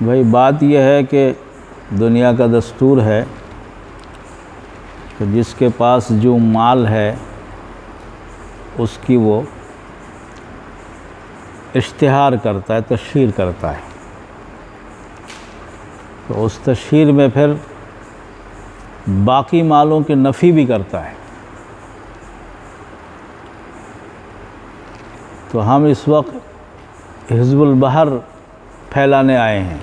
بھائی بات یہ ہے کہ دنیا کا دستور ہے کہ جس کے پاس جو مال ہے اس کی وہ اشتہار کرتا ہے، تشہیر کرتا ہے، تو اس تشہیر میں پھر باقی مالوں کی نفی بھی کرتا ہے۔ تو ہم اس وقت حزب البحر پھیلانے آئے ہیں،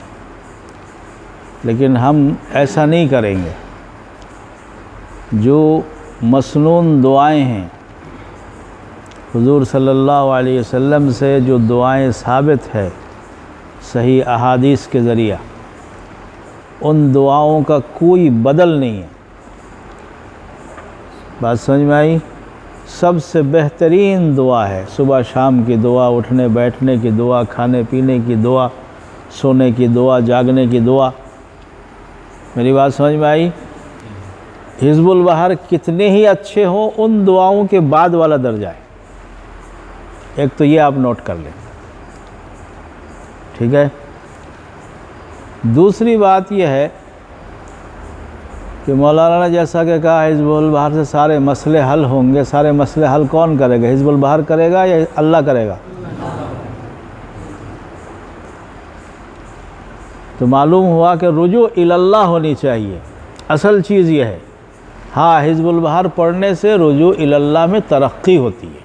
لیکن ہم ایسا نہیں کریں گے۔ جو مسنون دعائیں ہیں، حضور صلی اللہ علیہ وسلم سے جو دعائیں ثابت ہے صحیح احادیث کے ذریعہ، ان دعاؤں کا کوئی بدل نہیں ہے۔ بات سمجھ میں آئی؟ سب سے بہترین دعا ہے صبح شام کی دعا، اٹھنے بیٹھنے کی دعا، کھانے پینے کی دعا، سونے کی دعا، جاگنے کی دعا۔ میری بات سمجھ میں آئی؟ حزب البحر کتنے ہی اچھے ہوں، ان دعاؤں کے بعد والا درجہ ہے۔ ایک تو یہ آپ نوٹ کر لیں، ٹھیک ہے؟ دوسری بات یہ ہے کہ مولانا نے جیسا کہ کہا حزب البحر سے سارے مسئلے حل ہوں گے۔ سارے مسئلے حل کون کرے گا؟ حزب البحر کرے گا یا اللہ کرے گا؟ تو معلوم ہوا کہ رجوع اللہ ہونی چاہیے، اصل چیز یہ ہے۔ ہاں، حزب البحر پڑھنے سے رجوع اللہ میں ترقی ہوتی ہے۔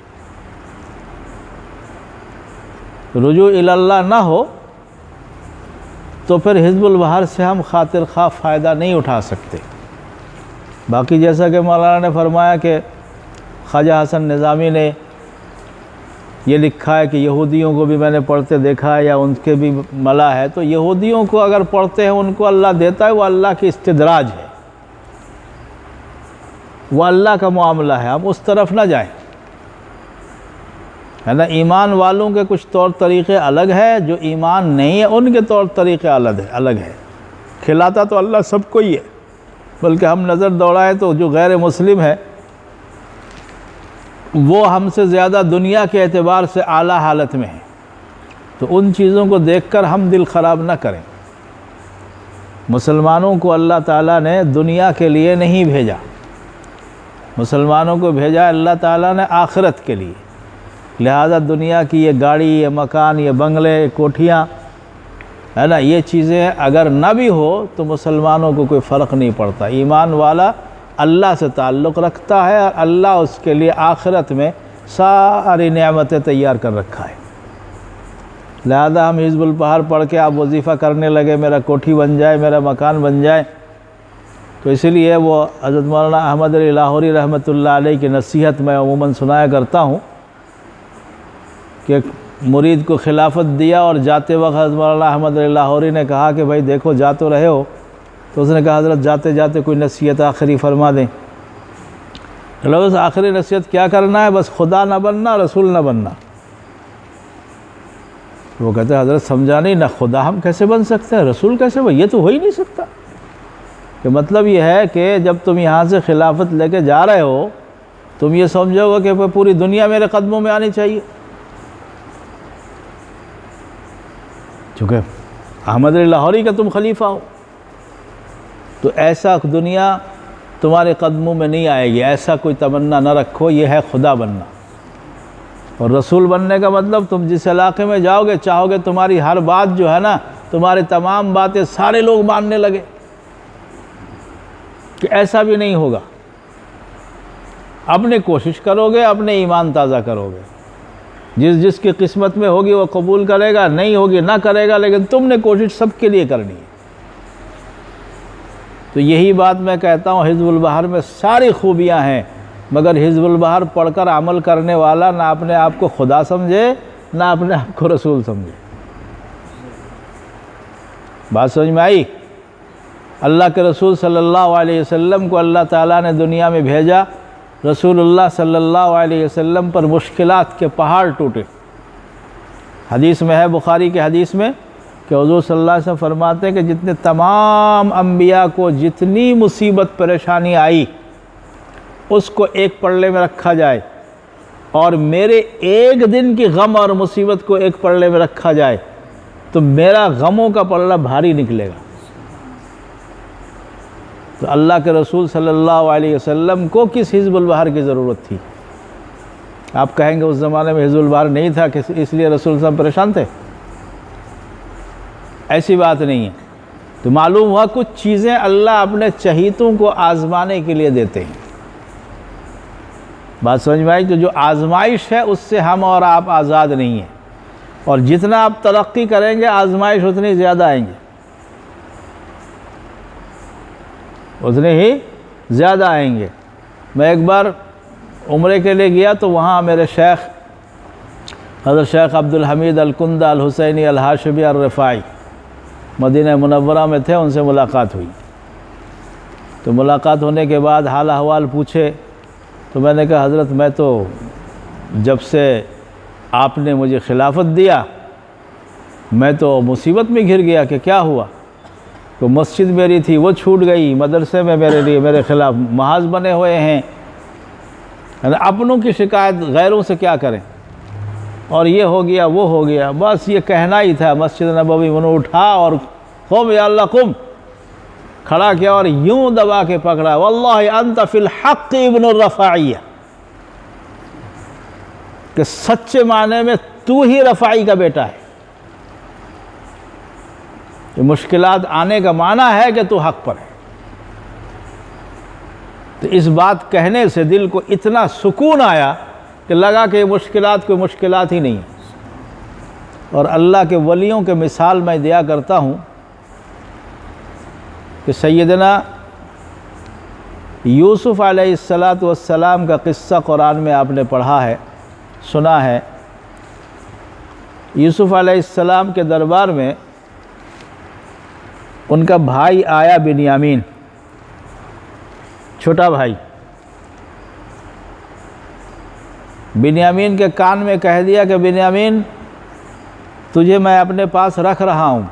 رجوع اللہ نہ ہو تو پھر حزب البحر سے ہم خاطر خواہ فائدہ نہیں اٹھا سکتے۔ باقی جیسا کہ مولانا نے فرمایا کہ خواجہ حسن نظامی نے یہ لکھا ہے کہ یہودیوں کو بھی میں نے پڑھتے دیکھا ہے، یا ان کے بھی ملا ہے، تو یہودیوں کو اگر پڑھتے ہیں ان کو اللہ دیتا ہے، وہ اللہ کی استدراج ہے، وہ اللہ کا معاملہ ہے، ہم اس طرف نہ جائیں، ہے نا۔ ایمان والوں کے کچھ طور طریقے الگ ہے، جو ایمان نہیں ہے ان کے طور طریقے الگ ہے۔ کھلاتا تو اللہ سب کو ہی ہے، بلکہ ہم نظر دوڑائیں تو جو غیر مسلم ہے وہ ہم سے زیادہ دنیا کے اعتبار سے اعلیٰ حالت میں ہیں، تو ان چیزوں کو دیکھ کر ہم دل خراب نہ کریں۔ مسلمانوں کو اللہ تعالیٰ نے دنیا کے لیے نہیں بھیجا، مسلمانوں کو بھیجا اللہ تعالیٰ نے آخرت کے لیے۔ لہذا دنیا کی یہ گاڑی، یہ مکان، یہ بنگلے، یہ کوٹھیاں، ہے نا، یہ چیزیں اگر نہ بھی ہو تو مسلمانوں کو کوئی فرق نہیں پڑتا۔ ایمان والا اللہ سے تعلق رکھتا ہے اور اللہ اس کے لیے آخرت میں ساری نعمتیں تیار کر رکھا ہے۔ لہذا ہم حزب البحر پڑھ کے آپ وظیفہ کرنے لگے، میرا کوٹھی بن جائے، میرا مکان بن جائے، تو اسی لیے وہ حضرت مولانا احمد علی لاہوری رحمۃ اللہ علیہ کی نصیحت میں عموماً سنایا کرتا ہوں کہ مرید کو خلافت دیا اور جاتے وقت حضرت مولانا احمد علی لاہوری نے کہا کہ بھائی دیکھو جا تو رہے ہو، تو اس نے کہا حضرت جاتے جاتے کوئی نصیحت آخری فرما دیں۔ چلو بس آخری نصیحت کیا کرنا ہے؟ بس خدا نہ بننا، رسول نہ بننا۔ وہ کہتے ہیں حضرت سمجھا نہیں، نہ خدا ہم کیسے بن سکتے ہیں، رسول کیسے بن، یہ تو ہو ہی نہیں سکتا۔ کہ مطلب یہ ہے کہ جب تم یہاں سے خلافت لے کے جا رہے ہو، تم یہ سمجھو گے کہ پوری دنیا میرے قدموں میں آنی چاہیے، چونکہ احمد علی لاہوری کا تم خلیفہ ہو، تو ایسا دنیا تمہارے قدموں میں نہیں آئے گی، ایسا کوئی تمنا نہ رکھو۔ یہ ہے خدا بننا۔ اور رسول بننے کا مطلب تم جس علاقے میں جاؤ گے، چاہو گے تمہاری ہر بات جو ہے نا، تمہاری تمام باتیں سارے لوگ ماننے لگے، کہ ایسا بھی نہیں ہوگا۔ اپنے کوشش کرو گے، اپنے ایمان تازہ کرو گے، جس کی قسمت میں ہوگی وہ قبول کرے گا، نہیں ہوگی نہ کرے گا، لیکن تم نے کوشش سب کے لیے کرنی ہے۔ تو یہی بات میں کہتا ہوں، حزب البحر میں ساری خوبیاں ہیں، مگر حزب البحر پڑھ کر عمل کرنے والا نہ اپنے آپ کو خدا سمجھے، نہ اپنے آپ کو رسول سمجھے۔ بات سمجھ میں آئی؟ اللہ کے رسول صلی اللہ علیہ وسلم کو اللہ تعالیٰ نے دنیا میں بھیجا، رسول اللہ صلی اللہ علیہ وسلم پر مشکلات کے پہاڑ ٹوٹے۔ حدیث میں ہے، بخاری کے حدیث میں، کہ حضور صلی اللہ علیہ وسلم فرماتے ہیں کہ جتنے تمام انبیاء کو جتنی مصیبت پریشانی آئی، اس کو ایک پلڑے میں رکھا جائے، اور میرے ایک دن کی غم اور مصیبت کو ایک پلڑے میں رکھا جائے، تو میرا غموں کا پلڑا بھاری نکلے گا۔ تو اللہ کے رسول صلی اللہ علیہ وسلم کو کس حزب البحر کی ضرورت تھی؟ آپ کہیں گے اس زمانے میں حزب البحر نہیں تھا کہ اس لیے رسول صاحب پریشان تھے؟ ایسی بات نہیں ہے۔ تو معلوم ہوا کچھ چیزیں اللہ اپنے چہیتوں کو آزمانے کے لیے دیتے ہیں۔ بات سمجھ میں آئی؟ تو جو آزمائش ہے اس سے ہم اور آپ آزاد نہیں ہیں، اور جتنا آپ ترقی کریں گے آزمائش اتنی زیادہ آئیں گے، اتنے ہی زیادہ آئیں گے۔ میں ایک بار عمرے کے لیے گیا تو وہاں میرے شیخ حضرت شیخ عبدالحمید الکندہ الحسینی الہاشمی الرفاعی مدینہ منورہ میں تھے، ان سے ملاقات ہوئی۔ تو ملاقات ہونے کے بعد حال احوال پوچھے تو میں نے کہا حضرت میں تو جب سے آپ نے مجھے خلافت دیا میں تو مصیبت میں گھر گیا کہ کیا ہوا؟ تو مسجد میری تھی وہ چھوٹ گئی، مدرسے میں میرے خلاف محاذ بنے ہوئے ہیں، اپنوں کی شکایت غیروں سے کیا کریں، اور یہ ہو گیا وہ ہو گیا، بس یہ کہنا ہی تھا۔ مسجد نبوی میں اٹھا اور قم یا اللہ قم کھڑا کیا اور یوں دبا کے پکڑا، واللہ انت فی الحق ابن الرفاعیہ، کہ سچے معنی میں تو ہی رفاعی کا بیٹا ہے۔ یہ مشکلات آنے کا معنی ہے کہ تو حق پر ہے۔ تو اس بات کہنے سے دل کو اتنا سکون آیا کہ لگا کہ یہ مشکلات کوئی مشکلات ہی نہیں ہے۔ اور اللہ کے ولیوں کے مثال میں دیا کرتا ہوں کہ سیدنا یوسف علیہ السلام کا قصہ قرآن میں آپ نے پڑھا ہے، سنا ہے۔ یوسف علیہ السلام کے دربار میں ان کا بھائی آیا بنیامین، چھوٹا بھائی۔ بنیامین کے کان میں کہہ دیا کہ بنیامین تجھے میں اپنے پاس رکھ رہا ہوں،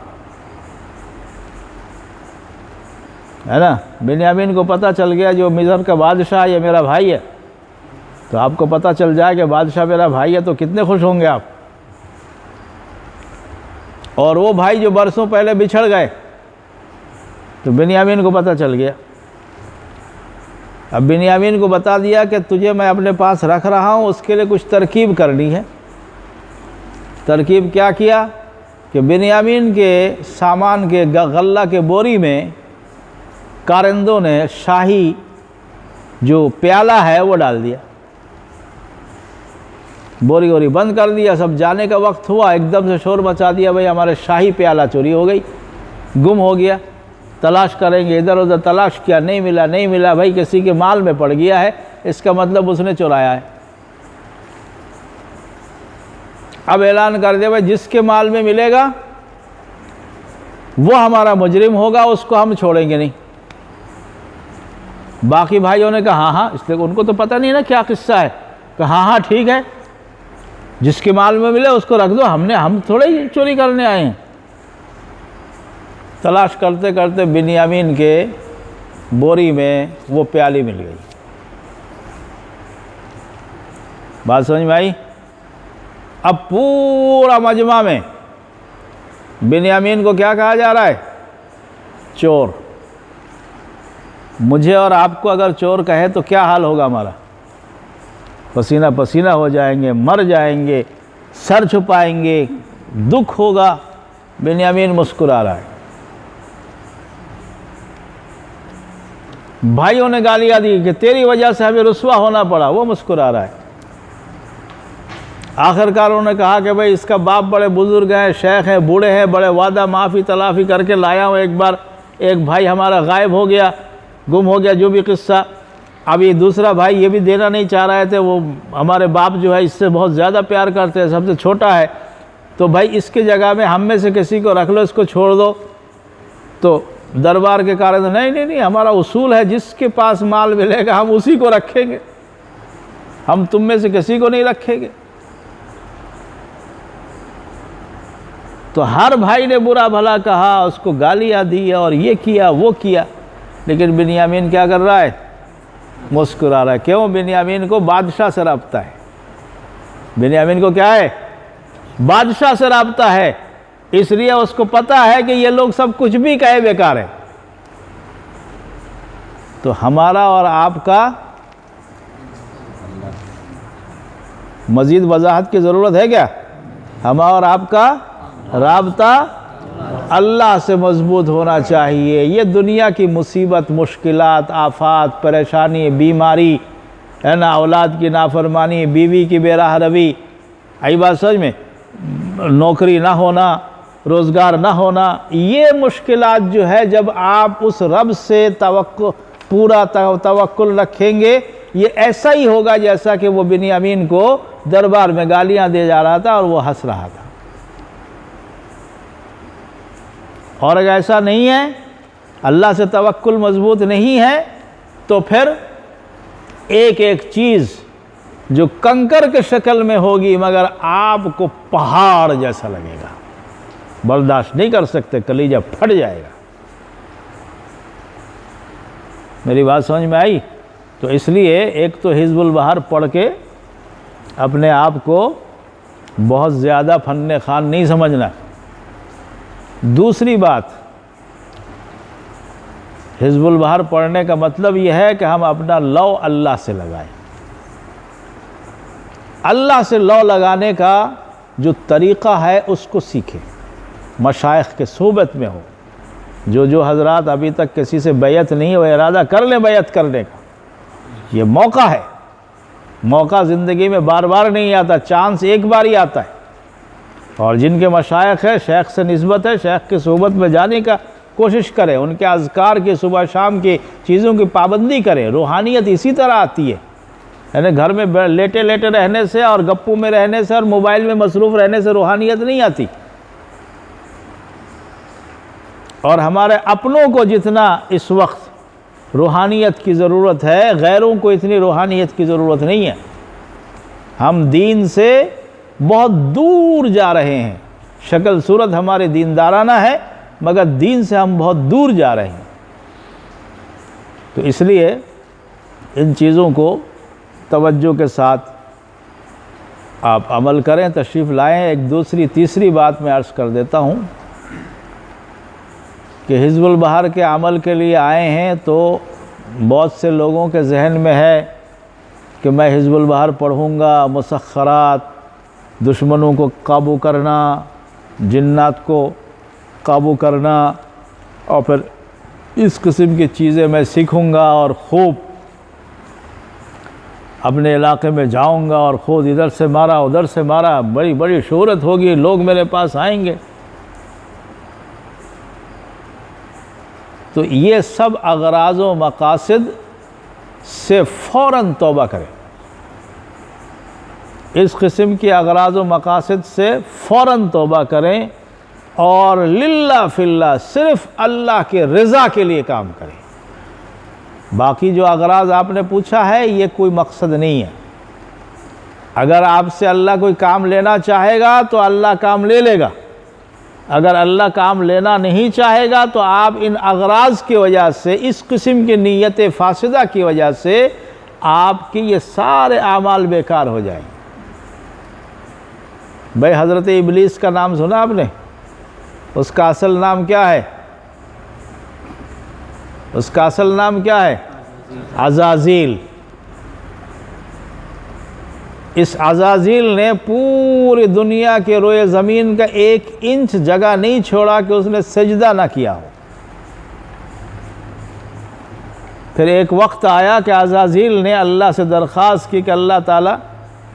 ہے نا۔ بنیامین کو پتہ چل گیا جو مصر کا بادشاہ یہ میرا بھائی ہے، تو آپ کو پتہ چل جائے کہ بادشاہ میرا بھائی ہے تو کتنے خوش ہوں گے آپ۔ اور وہ بھائی جو برسوں پہلے بچھڑ گئے، تو بنیامین کو پتہ چل گیا۔ اب بنیامین کو بتا دیا کہ تجھے میں اپنے پاس رکھ رہا ہوں، اس کے لیے کچھ ترکیب کرنی ہے۔ ترکیب کیا کیا کہ بنیامین کے سامان کے غلہ کے بوری میں کارندوں نے شاہی جو پیالہ ہے وہ ڈال دیا، بوری ووری بند کر دیا۔ سب جانے کا وقت ہوا، ایک دم سے شور مچا دیا، بھئی ہمارے شاہی پیالہ چوری ہو گئی، گم ہو گیا، تلاش کریں گے۔ ادھر ادھر تلاش کیا، نہیں ملا نہیں ملا، بھائی کسی کے مال میں پڑ گیا ہے، اس کا مطلب اس نے چرایا ہے۔ اب اعلان کر دیا، بھائی جس کے مال میں ملے گا وہ ہمارا مجرم ہوگا، اس کو ہم چھوڑیں گے نہیں۔ باقی بھائیوں نے کہا ہاں اس لیے ان کو تو پتہ نہیں نا کیا قصہ ہے، کہ ہاں ٹھیک ہے، جس کے مال میں ملے اس کو رکھ دو، ہم تھوڑے ہی چوری کرنے آئے ہیں۔ تلاش کرتے کرتے بنیامین کے بوری میں وہ پیالی مل گئی۔ بات سمجھ میں آئی؟ اب پورا مجمع میں بنیامین کو کیا کہا جا رہا ہے؟ چور۔ مجھے اور آپ کو اگر چور کہے تو کیا حال ہوگا ہمارا؟ پسینہ پسینہ ہو جائیں گے، مر جائیں گے، سر چھپائیں گے، دکھ ہوگا۔ بنیامین مسکرا رہا ہے۔ بھائیوں نے گالیاں دی کہ تیری وجہ سے ہمیں رسوا ہونا پڑا، وہ مسکرا رہا ہے۔ آخرکار انہوں نے کہا کہ بھئی اس کا باپ بڑے بزرگ ہیں، شیخ ہیں، بوڑھے ہیں، بڑے وعدہ معافی تلافی کر کے لایا ہوں، ایک بار ایک بھائی ہمارا غائب ہو گیا، گم ہو گیا، جو بھی قصہ۔ اب یہ دوسرا بھائی یہ بھی دینا نہیں چاہ رہے تھے، وہ ہمارے باپ جو ہے اس سے بہت زیادہ پیار کرتے ہیں، سب سے چھوٹا ہے، تو بھائی اس کی جگہ میں ہم میں سے کسی کو رکھ لو، اس کو چھوڑ دو۔ تو دربار کے کارندے نہیں، ہمارا اصول ہے جس کے پاس مال ملے گا ہم اسی کو رکھیں گے، ہم تم میں سے کسی کو نہیں رکھیں گے۔ تو ہر بھائی نے برا بھلا کہا، اس کو گالیاں دی اور یہ کیا وہ کیا، لیکن بنیامین کیا کر رہا ہے؟ مسکرا رہا ہے۔ کیوں؟ بنیامین کو بادشاہ سے رابطہ ہے۔ بنیامین کو کیا ہے؟ بادشاہ سے رابطہ ہے، اس لیے اس کو پتہ ہے کہ یہ لوگ سب کچھ بھی کہے بیکار ہے۔ تو ہمارا اور آپ کا مزید وضاحت کی ضرورت ہے کیا؟ ہمارا اور آپ کا رابطہ اللہ سے مضبوط ہونا چاہیے۔ یہ دنیا کی مصیبت، مشکلات، آفات، پریشانی، بیماری ہے نا، اولاد کی نافرمانی، بیوی کی بے راہ روی، آئی بات سمجھ میں، نوکری نہ ہونا، روزگار نہ ہونا، یہ مشکلات جو ہے جب آپ اس رب سے پورا توکل رکھیں گے، یہ ایسا ہی ہوگا جیسا کہ وہ بنیامین کو دربار میں گالیاں دے جا رہا تھا اور وہ ہنس رہا تھا۔ اور اگر ایسا نہیں ہے، اللہ سے توکل مضبوط نہیں ہے، تو پھر ایک ایک چیز جو کنکر کے شکل میں ہوگی مگر آپ کو پہاڑ جیسا لگے گا، برداشت نہیں کر سکتے، کلیجہ پھٹ جائے گا۔ میری بات سمجھ میں آئی؟ تو اس لیے ایک تو حزب البحر پڑھ کے اپنے آپ کو بہت زیادہ فن خوان نہیں سمجھنا۔ دوسری بات، حزب البحر پڑھنے کا مطلب یہ ہے کہ ہم اپنا لو اللہ سے لگائیں۔ اللہ سے لو لگانے کا جو طریقہ ہے اس کو سیکھیں، مشائخ کے صحبت میں ہو۔ جو حضرات ابھی تک کسی سے بیعت نہیں وہ ارادہ کر لیں بیعت کرنے کا، یہ موقع ہے۔ موقع زندگی میں بار بار نہیں آتا، چانس ایک بار ہی آتا ہے۔ اور جن کے مشائخ ہے، شیخ سے نسبت ہے، شیخ کی صحبت میں جانے کا کوشش کریں، ان کے اذکار کی، صبح شام کی چیزوں کی پابندی کریں۔ روحانیت اسی طرح آتی ہے، یعنی گھر میں لیٹے لیٹے رہنے سے اور گپوں میں رہنے سے اور موبائل میں مصروف رہنے سے روحانیت نہیں آتی۔ اور ہمارے اپنوں کو جتنا اس وقت روحانیت کی ضرورت ہے، غیروں کو اتنی روحانیت کی ضرورت نہیں ہے۔ ہم دین سے بہت دور جا رہے ہیں، شکل صورت ہماری دیندارانہ ہے مگر دین سے ہم بہت دور جا رہے ہیں۔ تو اس لیے ان چیزوں کو توجہ کے ساتھ آپ عمل کریں، تشریف لائیں۔ ایک دوسری تیسری بات میں عرض کر دیتا ہوں کہ حزب البحر کے عمل کے لیے آئے ہیں تو بہت سے لوگوں کے ذہن میں ہے کہ میں حزب البحر پڑھوں گا، مسخرات، دشمنوں کو قابو کرنا، جنات کو قابو کرنا، اور پھر اس قسم کی چیزیں میں سیکھوں گا اور خوب اپنے علاقے میں جاؤں گا اور خود ادھر سے مارا ادھر سے مارا، بڑی بڑی شہرت ہوگی، لوگ میرے پاس آئیں گے۔ تو یہ سب اغراض و مقاصد سے فوراً توبہ کریں۔ اس قسم کی اغراض و مقاصد سے فوراً توبہ کریں اور للہ فی اللہ صرف اللہ کے رضا کے لیے کام کریں۔ باقی جو اغراض آپ نے پوچھا ہے یہ کوئی مقصد نہیں ہے۔ اگر آپ سے اللہ کوئی کام لینا چاہے گا تو اللہ کام لے لے گا، اگر اللہ کام لینا نہیں چاہے گا تو آپ ان اغراض کی وجہ سے، اس قسم کی نیت فاسدہ کی وجہ سے آپ کی یہ سارے اعمال بیکار ہو جائیں۔ بھائی حضرت ابلیس کا نام سنا آپ نے؟ اس کا اصل نام کیا ہے؟ اس کا اصل نام کیا ہے؟ عزازیل۔ اس عزازیل نے پوری دنیا کے روئے زمین کا 1 انچ جگہ نہیں چھوڑا کہ اس نے سجدہ نہ کیا ہو۔ پھر ایک وقت آیا کہ عزازیل نے اللہ سے درخواست کی کہ اللہ تعالیٰ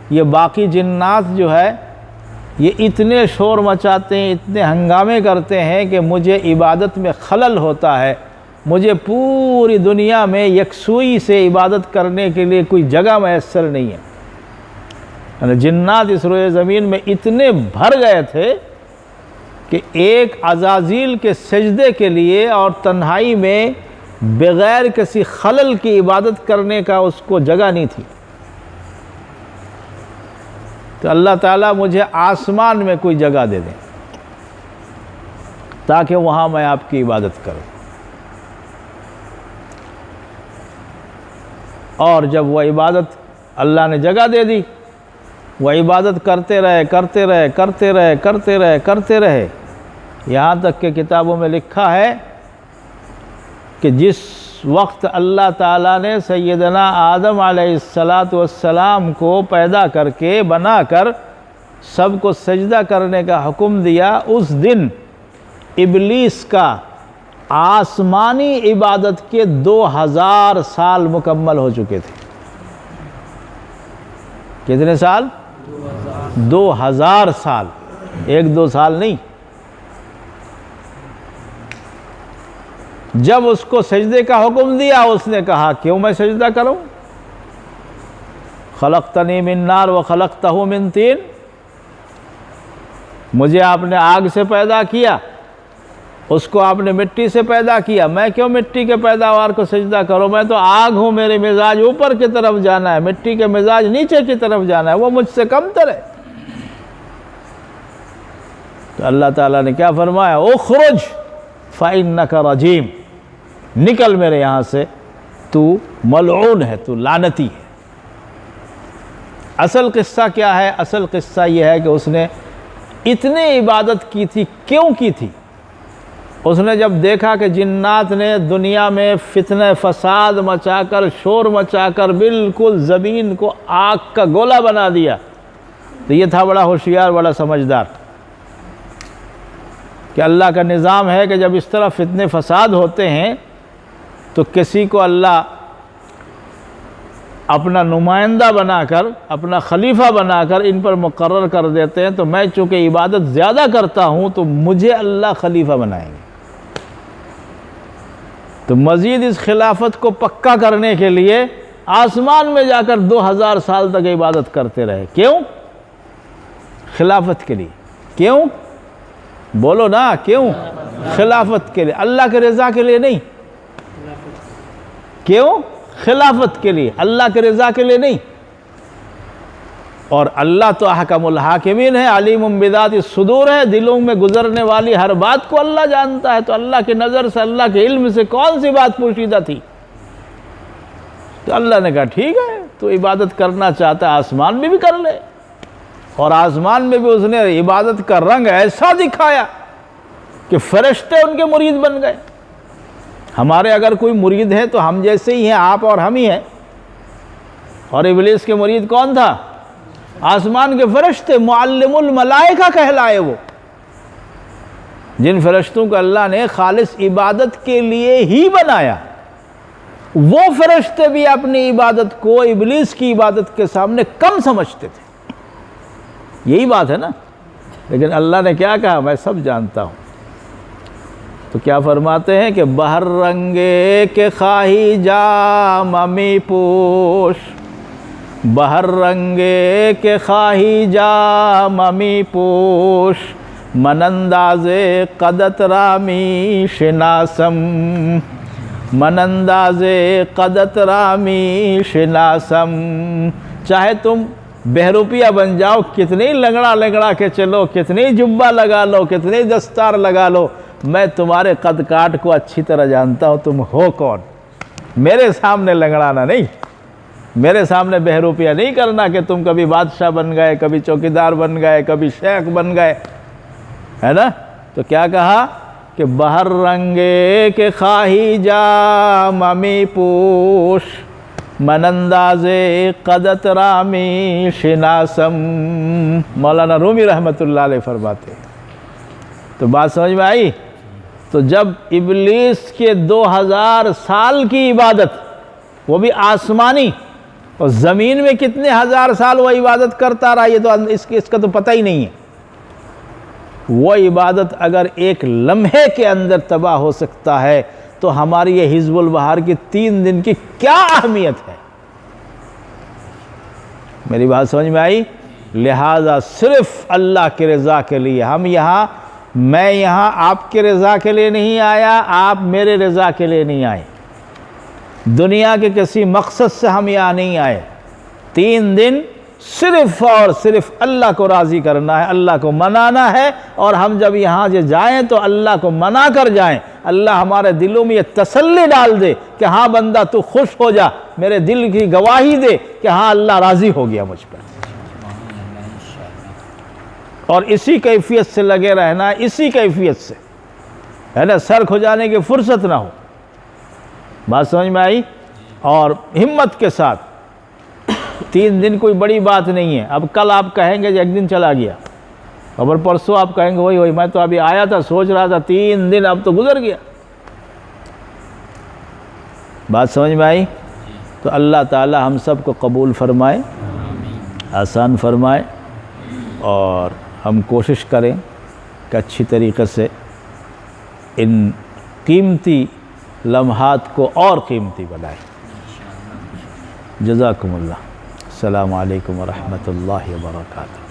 یہ باقی جنات جو ہے یہ اتنے شور مچاتے ہیں، اتنے ہنگامے کرتے ہیں کہ مجھے عبادت میں خلل ہوتا ہے، مجھے پوری دنیا میں یکسوئی سے عبادت کرنے کے لیے کوئی جگہ میسر نہیں ہے۔ جنات اس روئے زمین میں اتنے بھر گئے تھے کہ ایک عزازیل کے سجدے کے لیے اور تنہائی میں بغیر کسی خلل کی عبادت کرنے کا اس کو جگہ نہیں تھی۔ تو اللہ تعالیٰ مجھے آسمان میں کوئی جگہ دے دیں تاکہ وہاں میں آپ کی عبادت کروں۔ اور جب وہ عبادت اللہ نے جگہ دے دی، وہ عبادت کرتے رہے کرتے رہے کرتے رہے کرتے رہے کرتے رہے، یہاں تک کہ کتابوں میں لکھا ہے کہ جس وقت اللہ تعالیٰ نے سیدنا آدم علیہ السلام کو پیدا کر کے بنا کر سب کو سجدہ کرنے کا حکم دیا، اس دن ابلیس کا آسمانی عبادت کے 2000 سال مکمل ہو چکے تھے۔ کتنے سال؟ 2000 سال، 1-2 سال نہیں۔ جب اس کو سجدے کا حکم دیا، اس نے کہا کیوں میں سجدہ کروں؟ خلقتنی من نار وخلقتہ من طین، مجھے آپ نے آگ سے پیدا کیا، اس کو آپ نے مٹی سے پیدا کیا، میں کیوں مٹی کے پیداوار کو سجدہ کروں؟ میں تو آگ ہوں، میرے مزاج اوپر کی طرف جانا ہے، مٹی کے مزاج نیچے کی طرف جانا ہے، وہ مجھ سے کم تر ہے۔ تو اللہ تعالیٰ نے کیا فرمایا؟ اخرج فإنک رجیم، نکل میرے یہاں سے، تو ملعون ہے، تو لعنتی ہے۔ اصل قصہ کیا ہے؟ اصل قصہ یہ ہے کہ اس نے اتنی عبادت کی تھی۔ کیوں کی تھی؟ اس نے جب دیکھا کہ جنات نے دنیا میں فتنہ فساد مچا کر، شور مچا کر بالکل زمین کو آگ کا گولا بنا دیا، تو یہ تھا بڑا ہوشیار، بڑا سمجھدار، کہ اللہ کا نظام ہے کہ جب اس طرح فتنے فساد ہوتے ہیں تو کسی کو اللہ اپنا نمائندہ بنا کر، اپنا خلیفہ بنا کر ان پر مقرر کر دیتے ہیں، تو میں چونکہ عبادت زیادہ کرتا ہوں تو مجھے اللہ خلیفہ بنائیں گے۔ تو مزید اس خلافت کو پکا کرنے کے لیے آسمان میں جا کر 2000 سال تک عبادت کرتے رہے۔ کیوں؟ خلافت کے لیے۔ کیوں؟ بولو نا، کیوں؟ خلافت کے لیے، اللہ کے رضا کے لیے نہیں۔ کیوں؟ خلافت کے لیے، اللہ کے رضا کے لیے نہیں۔ اور اللہ تو احکم الحاکمین ہے، علیم بذات الصدور ہے، دلوں میں گزرنے والی ہر بات کو اللہ جانتا ہے۔ تو اللہ کی نظر سے، اللہ کے علم سے کون سی بات پوشیدہ تھی؟ تو اللہ نے کہا ٹھیک ہے، تو عبادت کرنا چاہتا ہے آسمان میں بھی کر لے۔ اور آسمان میں بھی اس نے عبادت کا رنگ ایسا دکھایا کہ فرشتے ان کے مرید بن گئے۔ ہمارے اگر کوئی مرید ہے تو ہم جیسے ہی ہیں، آپ اور ہم ہی ہیں۔ اور ابلیس کے مرید کون تھا؟ آسمان کے فرشتے، معلم الملائکہ کہلائے وہ، جن فرشتوں کو اللہ نے خالص عبادت کے لیے ہی بنایا۔ وہ فرشتے بھی اپنی عبادت کو ابلیس کی عبادت کے سامنے کم سمجھتے تھے۔ یہی بات ہے نا۔ لیکن اللہ نے کیا کہا؟ میں سب جانتا ہوں۔ تو کیا فرماتے ہیں کہ بہر رنگے کے خواہی جام می پوش، بہر رنگے کے خواہی جام می پوش، من انداز قدت رامی شناسم، من انداز قدت رامی شناسم۔ چاہے تم بہروپیہ بن جاؤ، کتنی لنگڑا لنگڑا کے چلو، کتنی جبہ لگا لو، کتنی دستار لگا لو، میں تمہارے قد کاٹ کو اچھی طرح جانتا ہوں، تم ہو کون۔ میرے سامنے لنگڑانا نہیں، میرے سامنے بہروپیہ نہیں کرنا کہ تم کبھی بادشاہ بن گئے، کبھی چوکیدار بن گئے، کبھی شیخ بن گئے، ہے نا۔ تو کیا کہا کہ بہر رنگے کے خواہی جام می پوش، من انداز قدت رامی شناسم۔ مولانا رومی رحمۃ اللہ علیہ فرماتے ہیں۔ تو بات سمجھ میں آئی؟ تو جب ابلیس کے 2000 سال کی عبادت، وہ بھی آسمانی، اور زمین میں کتنے ہزار سال وہ عبادت کرتا رہا، یہ تو اس کا تو پتہ ہی نہیں ہے۔ وہ عبادت اگر ایک لمحے کے اندر تباہ ہو سکتا ہے تو ہماری یہ حزب البہار کی 3 دن کی کیا اہمیت ہے؟ میری بات سمجھ میں آئی؟ لہذا صرف اللہ کی رضا کے لیے ہم یہاں، میں یہاں آپ کے رضا کے لیے نہیں آیا، آپ میرے رضا کے لیے نہیں آئے، دنیا کے کسی مقصد سے ہم یہاں نہیں آئے۔ 3 دن صرف اور صرف اللہ کو راضی کرنا ہے، اللہ کو منانا ہے، اور ہم جب یہاں سے جائیں تو اللہ کو منا کر جائیں۔ اللہ ہمارے دلوں میں یہ تسلی ڈال دے کہ ہاں بندہ تو خوش ہو جا، میرے دل کی گواہی دے کہ ہاں اللہ راضی ہو گیا مجھ پر۔ اور اسی کیفیت سے لگے رہنا، اسی کیفیت سے، ہے نا، سر کھجانے کی فرصت نہ ہو۔ بات سمجھ میں آئی؟ اور ہمت کے ساتھ، 3 دن کوئی بڑی بات نہیں ہے۔ اب کل آپ کہیں گے کہ 1 دن چلا گیا، اور پرسوں آپ کہیں گے وہی میں تو ابھی آیا تھا، سوچ رہا تھا، 3 دن اب تو گزر گیا۔ بات سمجھ میں آئی؟ تو اللہ تعالی ہم سب کو قبول فرمائے، آسان فرمائے، اور ہم کوشش کریں کہ اچھی طریقے سے ان قیمتی لمحات کو اور قیمتی بنائیں۔ جزاکم اللہ۔ السلام علیکم ورحمۃ اللہ وبرکاتہ۔